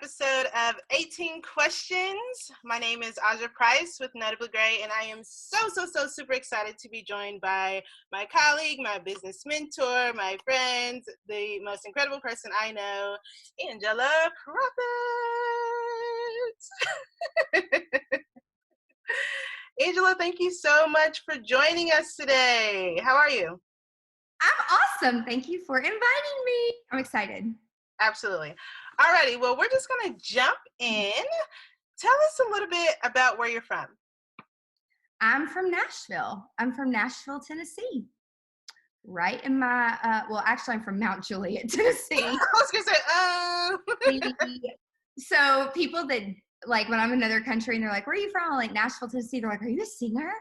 episode of 18 Questions. My name is Angela Price with Notably Gray, and I am so super excited to be joined by my colleague, my business mentor, my friend, the most incredible person I know, Angela Proffitt. Angela, thank you so much for joining us today. How are you? I'm awesome. Thank you for inviting me. I'm excited. Absolutely. Alrighty, well, we're just going to jump in. Tell us a little bit about where you're from. I'm from Nashville. Tennessee. Right in my, actually, I'm from Mount Juliet, Tennessee. I was going to say, So people that, like, when I'm in another country and they're like, where are you from? I'm like, Nashville, Tennessee. They're like, are you a singer?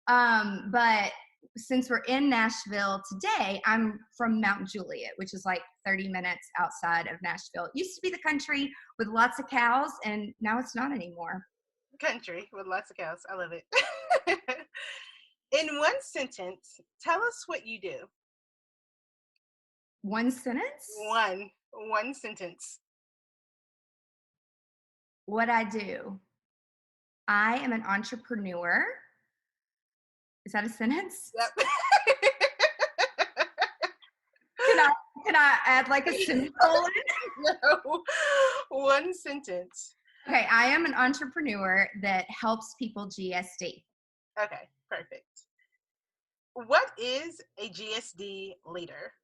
But since we're in Nashville today, I'm from Mount Juliet, which is like 30 minutes outside of Nashville. It used to be the country with lots of cows, and now it's not anymore. Country with lots of cows. I love it. In one sentence, tell us what you do. One sentence? One sentence. What I do. I am an entrepreneur. Is that a sentence? Yep. Can I add like a semicolon? No. One sentence. Okay, I am an entrepreneur that helps people GSD. Okay, perfect. What is a GSD leader?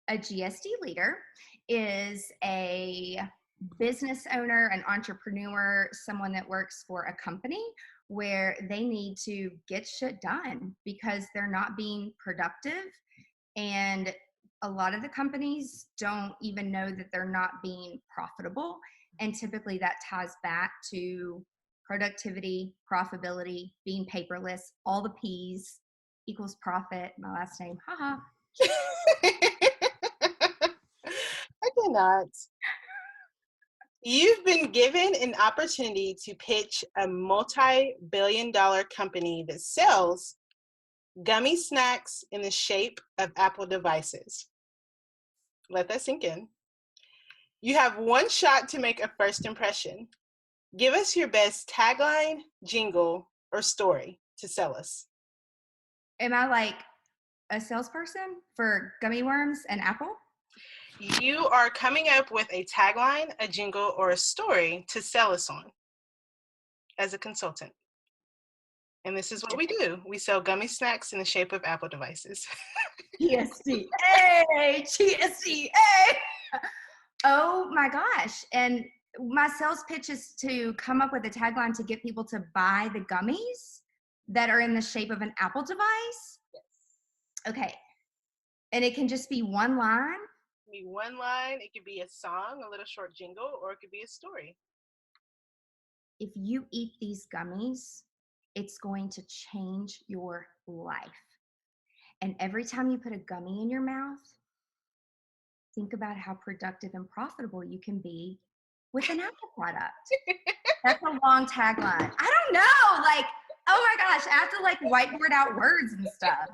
A GSD leader is a business owner, an entrepreneur, someone that works for a company where they need to get shit done because they're not being productive. And a lot of the companies don't even know that they're not being profitable. And typically that ties back to productivity, profitability, being paperless, all the P's equals profit. My last name, haha. I cannot. You've been given an opportunity to pitch a multi-billion-dollar company that sells gummy snacks in the shape of Apple devices. Let that sink in. You have one shot to make a first impression. Give us your best tagline, jingle, or story to sell us. Am I like a salesperson for gummy worms and Apple? You are coming up with a tagline, a jingle, or a story to sell us on as a consultant. And this is what we do. We sell gummy snacks in the shape of Apple devices. GSD. Hey, GSD. Hey. Oh my gosh. And my sales pitch is to come up with a tagline to get people to buy the gummies that are in the shape of an Apple device. Yes. Okay. And it can just be one line. It can be one line. It could be a song, a little short jingle, or it could be a story. If you eat these gummies, it's going to change your life. And every time you put a gummy in your mouth, think about how productive and profitable you can be with an Apple product. That's a long tagline. I don't know. Like, oh my gosh, I have to like whiteboard out words and stuff.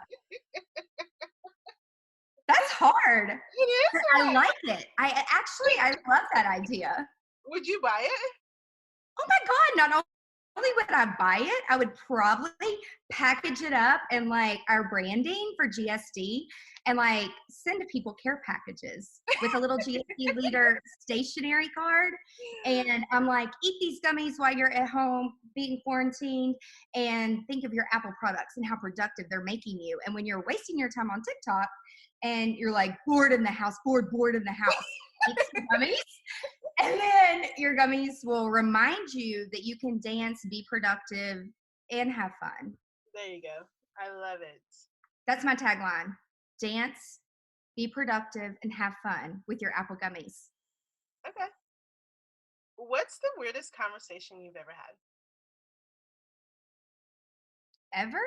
That's hard. It is. I like it. I love that idea. Would you buy it? Oh my God, not only would I buy it, I would probably package it up in like our branding for GSD and like send to people care packages with a little GSD leader stationery card. And I'm like, eat these gummies while you're at home being quarantined and think of your Apple products and how productive they're making you. And when you're wasting your time on TikTok and you're like bored in the house, bored in the house, eat some gummies. And then your gummies will remind you that you can dance, be productive, and have fun. There you go. I love it. That's my tagline. Dance, be productive, and have fun with your Apple gummies. Okay. What's the weirdest conversation you've ever had? Ever?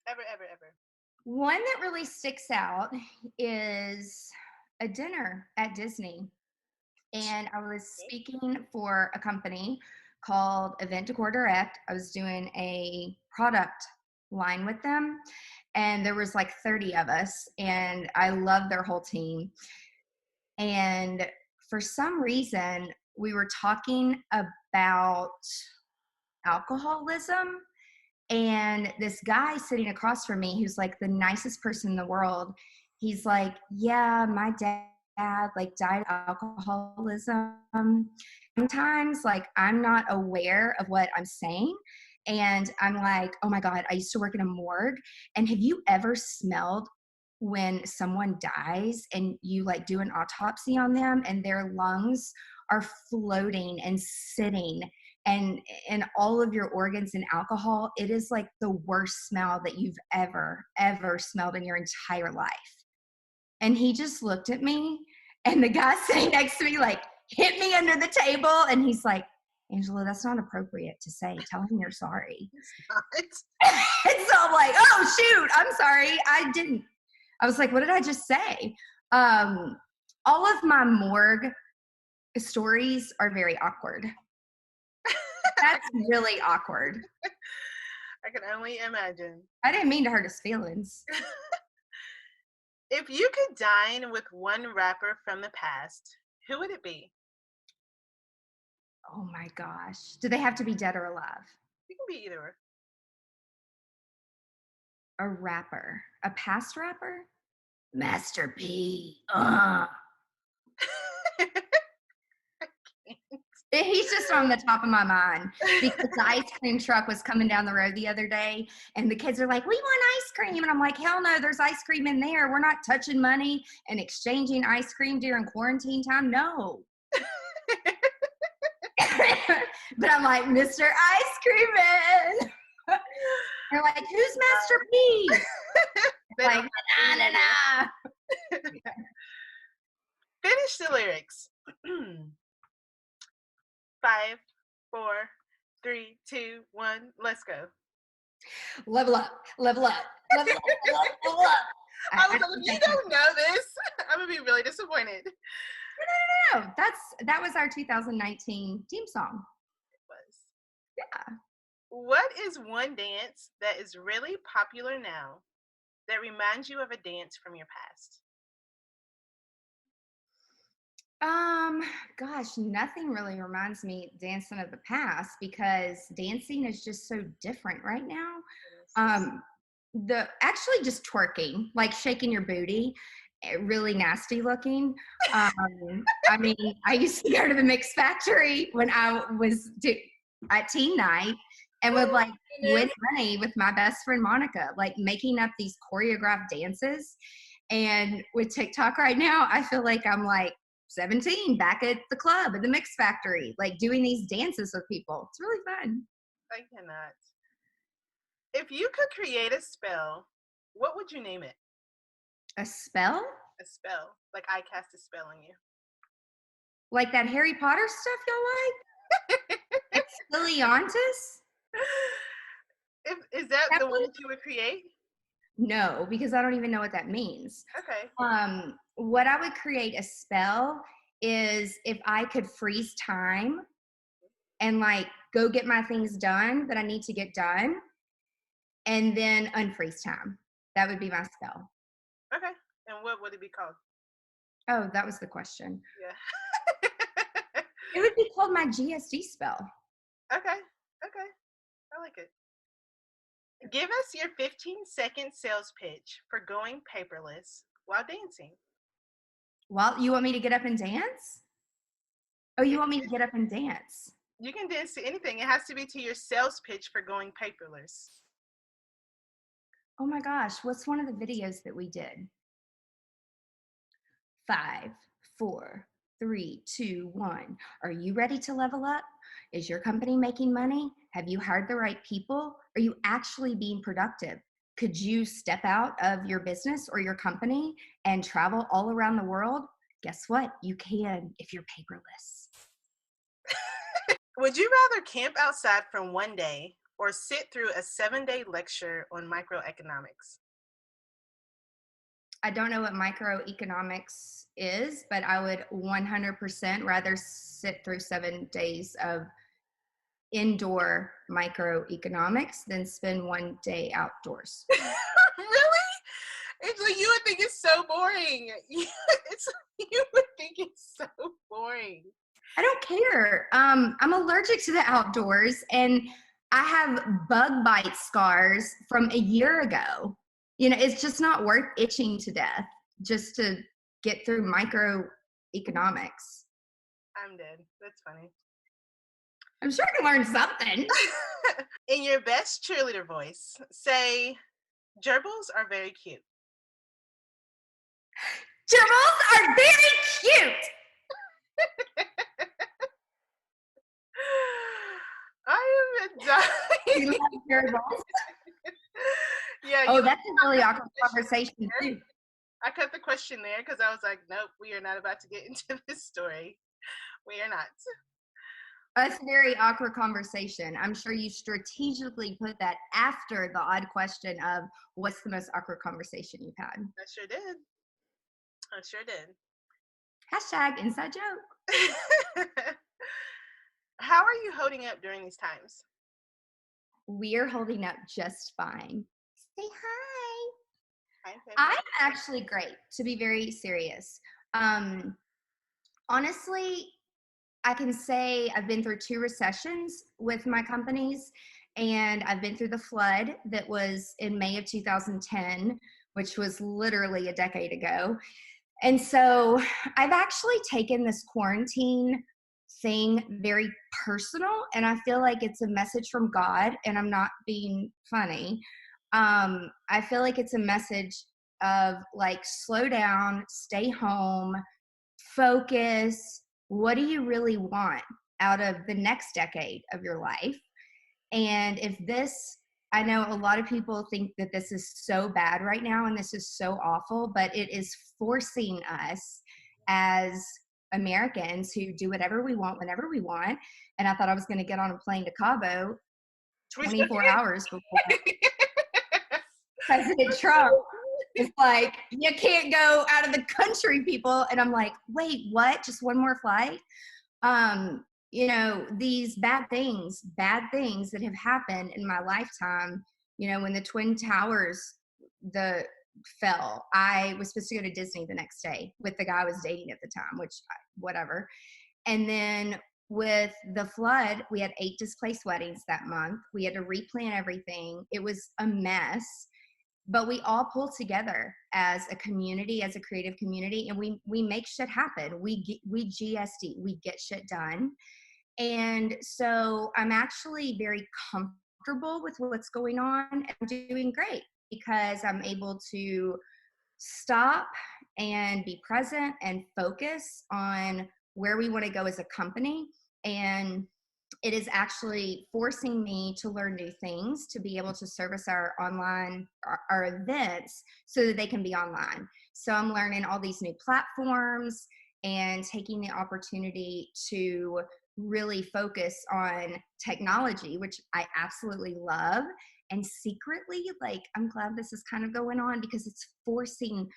Ever. One that really sticks out is a dinner at Disney. And I was speaking for a company called Event Decor Direct. I was doing a product line with them, and there was like 30 of us, and I loved their whole team. And for some reason, we were talking about alcoholism. And this guy sitting across from me, who's like the nicest person in the world, he's like, yeah, my dad like died of alcoholism. Sometimes like I'm not aware of what I'm saying. And I'm like, oh my God, I used to work in a morgue. And have you ever smelled when someone dies and you like do an autopsy on them and their lungs are floating and sitting and all of your organs in alcohol? It is like the worst smell that you've ever smelled in your entire life. And he just looked at me, and the guy sitting next to me like hit me under the table, and he's like, Angela, that's not appropriate to say. Tell him you're sorry. It's not. And so I'm like, oh shoot, I'm sorry. I was like, what did I just say? All of my morgue stories are very awkward. That's really awkward. I can only imagine. I didn't mean to hurt his feelings. If you could dine with one rapper from the past, who would it be? Oh my gosh. Do they have to be dead or alive? You can be either. A rapper. A past rapper? Master P. He's just on the top of my mind because the ice cream truck was coming down the road the other day and the kids are like, we want ice cream. And I'm like, hell no, there's ice cream in there. We're not touching money and exchanging ice cream during quarantine time. No. But I'm like, Mr. Ice Cream Man. They're like, who's Master P? Like, nah. Finish the lyrics. 5, 4, 3, 2, 1, let's go. Level up, level up, level up, level up. I was like, if you don't know this, I'm gonna be really disappointed. No. That was our 2019 theme song. It was. Yeah. What is one dance that is really popular now that reminds you of a dance from your past? Gosh, nothing really reminds me dancing of the past because dancing is just so different right now. Actually just twerking, like shaking your booty, really nasty looking. I mean, I used to go to the Mix Factory when I was at teen night and would like win money with my best friend Monica, like making up these choreographed dances. And with TikTok right now, I feel like I'm like 17 back at the club at the Mix Factory, like doing these dances with people. It's really fun. I cannot. If you could create a spell, what would you name it? A spell? A spell. Like I cast a spell on you. Like that Harry Potter stuff y'all like? Expelliarmus? Is that the one that you would create? No, because I don't even know what that means. Okay. What I would create a spell is if I could freeze time and like go get my things done that I need to get done and then unfreeze time. That would be my spell. Okay. And what would it be called? Oh, that was the question. Yeah. It would be called my GSD spell. Okay. I like it. Give us your 15-second sales pitch for going paperless while dancing. Well, you want me to get up and dance? Oh, you want me to get up and dance? You can dance to anything. It has to be to your sales pitch for going paperless. Oh my gosh, what's one of the videos that we did? 5, 4, 3, 2, 1. Are you ready to level up? Is your company making money? Have you hired the right people? Are you actually being productive? Could you step out of your business or your company and travel all around the world? Guess what? You can if you're paperless. Would you rather camp outside for one day or sit through a 7-day lecture on microeconomics? I don't know what microeconomics is, but I would 100% rather sit through 7 days of indoor microeconomics than spend one day outdoors. Really? Angela, you would think it's so boring. You would think it's so boring. I don't care. I'm allergic to the outdoors, and I have bug bite scars from a year ago. It's just not worth itching to death just to get through microeconomics. I'm dead. That's funny. I'm sure I can learn something. In your best cheerleader voice, say, gerbils are very cute. Gerbils are very cute. I am dying. You love gerbils? Yeah. Oh, that's a really awkward conversation too. I cut the question there because I was like, nope, we are not about to get into this story. We are not. That's a very awkward conversation. I'm sure you strategically put that after the odd question of what's the most awkward conversation you've had. I sure did. I sure did. Hashtag inside joke. How are you holding up during these times? We're holding up just fine. Say hi. Hi, I'm actually great, to be very serious. Honestly, I can say I've been through 2 recessions with my companies, and I've been through the flood that was in May of 2010, which was literally a decade ago. And so I've actually taken this quarantine thing very personal, and I feel like it's a message from God, and I'm not being funny. I feel like it's a message of like, slow down, stay home, focus. What do you really want out of the next decade of your life? And if this, I know a lot of people think that this is so bad right now and this is so awful, but it is forcing us as Americans who do whatever we want whenever we want. And I thought I was going to get on a plane to Cabo 24 hours before President Trump is like, you can't go out of the country, people. And I'm like, wait, what? Just one more flight? These bad things that have happened in my lifetime, when the Twin Towers fell, I was supposed to go to Disney the next day with the guy I was dating at the time, which whatever. And then with the flood, we had 8 displaced weddings that month. We had to replan everything. It was a mess. But we all pull together as a community, as a creative community, and we make shit happen. We GSD, we get shit done. And so I'm actually very comfortable with what's going on. I'm doing great because I'm able to stop and be present and focus on where we want to go as a company. And it is actually forcing me to learn new things to be able to service our online, our events, so that they can be online. So I'm learning all these new platforms and taking the opportunity to really focus on technology, which I absolutely love. And secretly, like, I'm glad this is kind of going on because it's forcing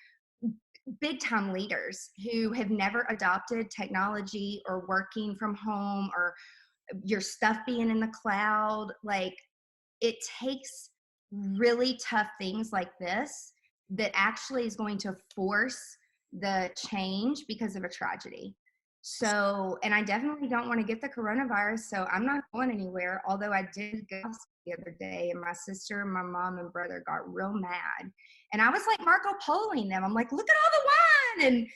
big time leaders who have never adopted technology or working from home or your stuff being in the cloud. Like, it takes really tough things like this that actually is going to force the change because of a tragedy. So, and I definitely don't want to get the coronavirus, so I'm not going anywhere. Although I did go the other day, and my sister, my mom, and brother got real mad. And I was like Marco Poloing them. I'm like, look at all the wine.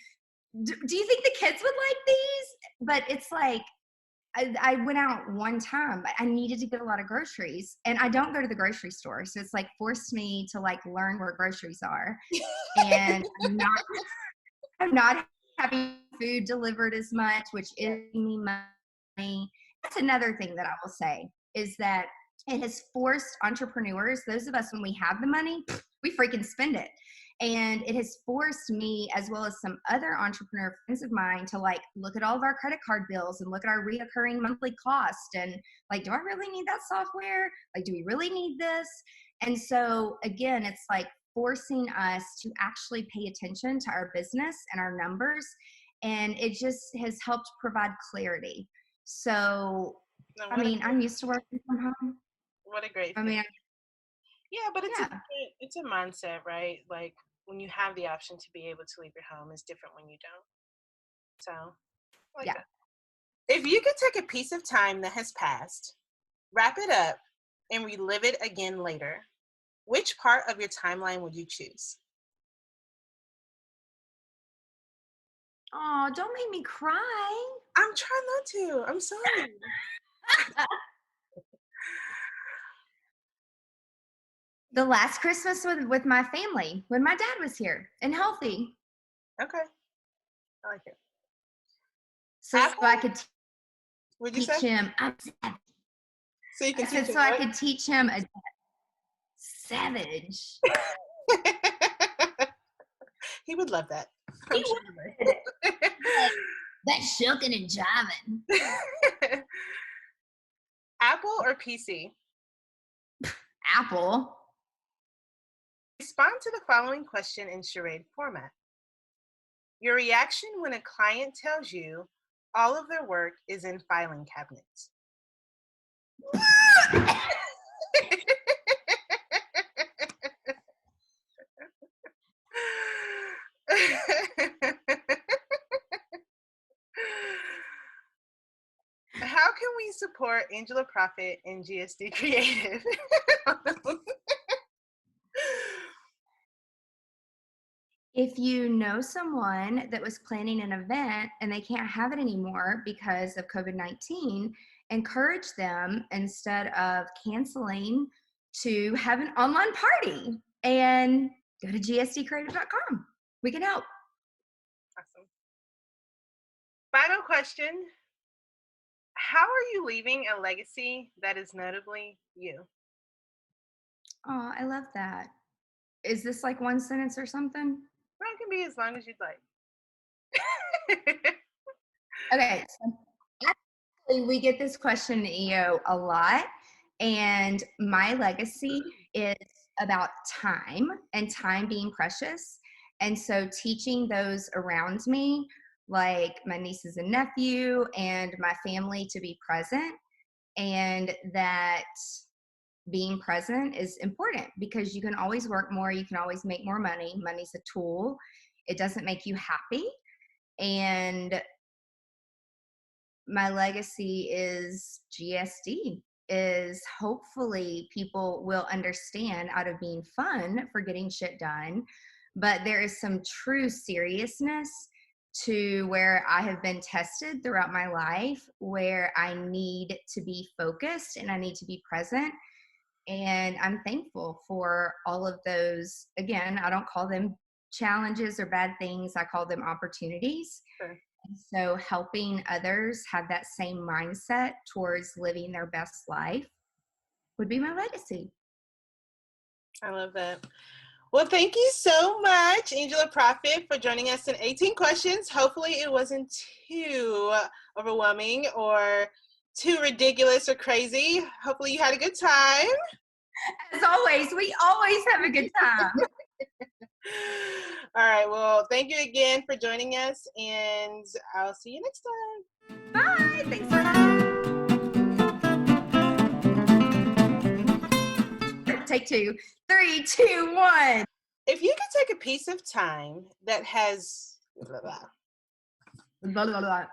And do you think the kids would like these? But it's like, I went out one time, but I needed to get a lot of groceries, and I don't go to the grocery store. So it's like forced me to like learn where groceries are. And I'm not having food delivered as much, which is me money. That's another thing that I will say is that it has forced entrepreneurs, those of us when we have the money, we freaking spend it. And it has forced me, as well as some other entrepreneur friends of mine, to like look at all of our credit card bills and look at our reoccurring monthly cost and like, do I really need that software? Like, do we really need this? And so again, it's like forcing us to actually pay attention to our business and our numbers. And it just has helped provide clarity. So, I mean, I'm used to working from home. What a great I mean, yeah, but yeah. it's a mindset, right? Like, when you have the option to be able to leave your home is different when you don't. So, I like Yeah. that. If you could take a piece of time that has passed, wrap it up, and relive it again later, which part of your timeline would you choose? Oh, don't make me cry. I'm trying not to. I'm sorry. The last Christmas with my family when my dad was here and healthy. Okay. I like it. So I Apple, could would you teach say? him. So you can I teach said him so I what? could teach him a savage. He would love that. He I'm sure would. Like, that's shucking and jiving. he would. Apple or PC? Apple. Respond to the following question in charade format. Your reaction when a client tells you all of their work is in filing cabinets. How can we support Angela Proffitt and GSD Creative? If you know someone that was planning an event and they can't have it anymore because of COVID-19, encourage them instead of canceling to have an online party and go to gsdcreative.com. We can help. Awesome. Final question. How are you leaving a legacy that is notably you? Oh, I love that. Is this like one sentence or something? Well, it can be as long as you'd like. Okay, so actually we get this question, EO, a lot. And my legacy is about time and time being precious. And so teaching those around me, like my nieces and nephew and my family, to be present, and that being present is important because you can always work more, you can always make more money. Money's a tool, it doesn't make you happy. And my legacy is GSD, is hopefully people will understand out of being fun for getting shit done, but there is some true seriousness to where I have been tested throughout my life, where I need to be focused and I need to be present. And I'm thankful for all of those. Again, I don't call them challenges or bad things, I call them opportunities. Sure. And so helping others have that same mindset towards living their best life would be my legacy. I love that. Well, thank you so much, Angela Proffitt, for joining us in 18 questions. Hopefully it wasn't too overwhelming or too ridiculous or crazy. Hopefully you had a good time. As always, we always have a good time. All right. Well, thank you again for joining us, and I'll see you next time. Bye. Thanks for having me. Take 2. 3, 2, 1. If you could take a piece of time that has Blah, blah, blah.